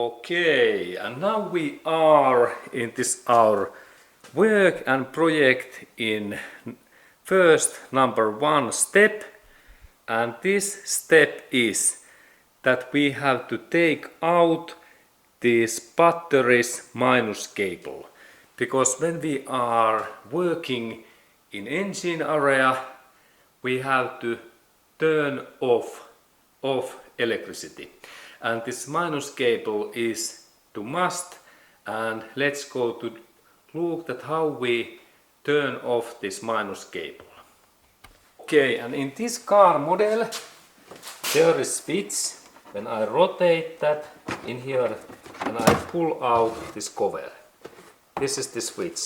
Okay, and now we are in this our work and project in first number 1 step, and this step is that we have to take out this batteries minus cable, because when we are working in engine area we have to turn off electricity, and this minus cable is to must. And let's go to look at how we turn off this minus cable. Okay, and in this car model there is switch. When I rotate that in here and I pull out this cover, this is the switch,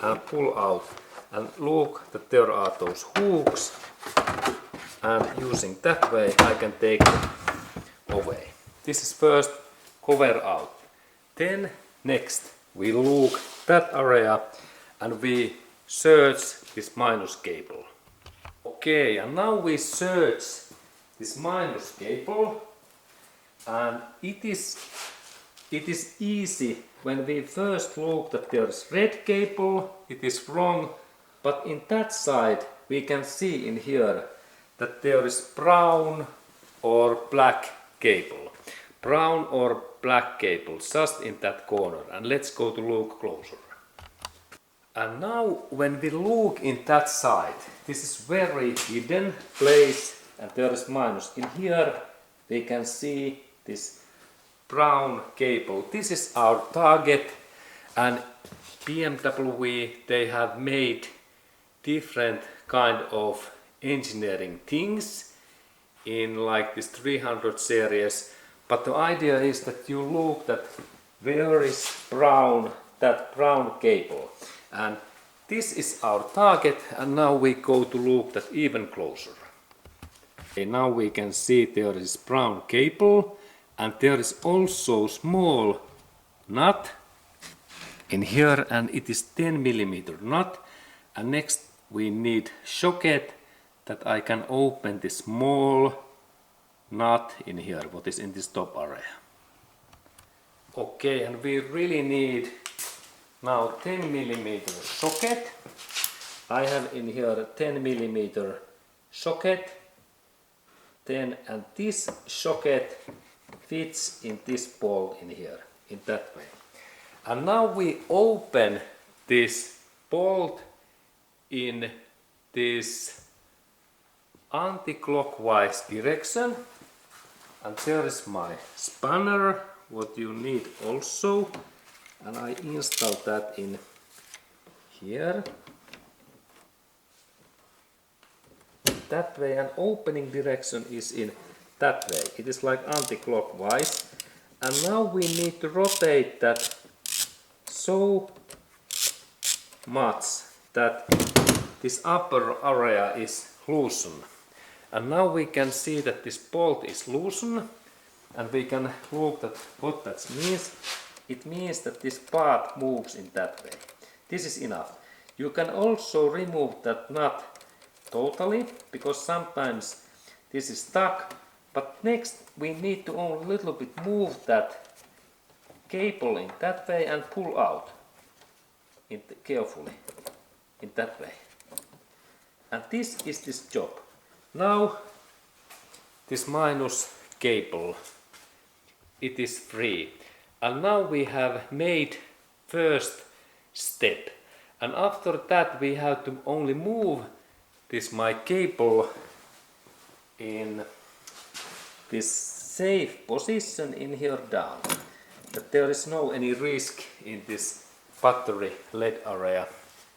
and pull out, and look that there are those hooks, and using that way I can take it away. This is first cover out. Then next we look that area and we search this minus cable. Okay, and now we search this minus cable, and it is easy. When we first look that there is red cable, it is wrong, but in that side we can see in here that there is brown or black cable. Brown or black cable just in that corner, and let's go to look closer. And now when we look in that side, this is very hidden place and there is minus. In here we can see this brown cable. This is our target, and BMW, they have made different kind of engineering things in like this 300 series, but the idea is that you look that where is brown, that brown cable, and this is our target. And now we go to look that even closer. Okay, now we can see there is brown cable, and there is also small nut in here, and it is 10 millimeter nut. And next we need socket that I can open this small nut in here, what is in this top area. Okay, and we really need now 10 millimeter socket. I have in here 10 millimeter socket, 10, and this socket fits in this bolt in here, in that way. And now we open this bolt in this anti-clockwise direction, and there is my spanner, what you need also, and I install that in here, that way, and opening direction is in that way. It is like anti-clockwise, and now we need to rotate that so much that this upper area is loosened. And now we can see that this bolt is loosened, and we can look at what that means. It means that this part moves in that way. This is enough. You can also remove that nut totally, because sometimes this is stuck, but next we need to only a little bit move that cable in that way and pull out carefully in that way. And this is this job. Now this minus cable, it is free, and now we have made first step, and after that we have to only move this my cable in this safe position in here down, that there is no any risk in this battery LED area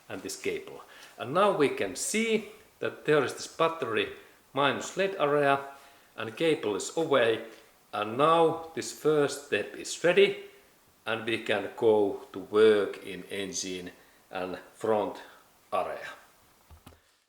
and this cable. And now we can see that there is this battery minus LED area and cable is away, and now this first step is ready, and we can go to work in engine and front area.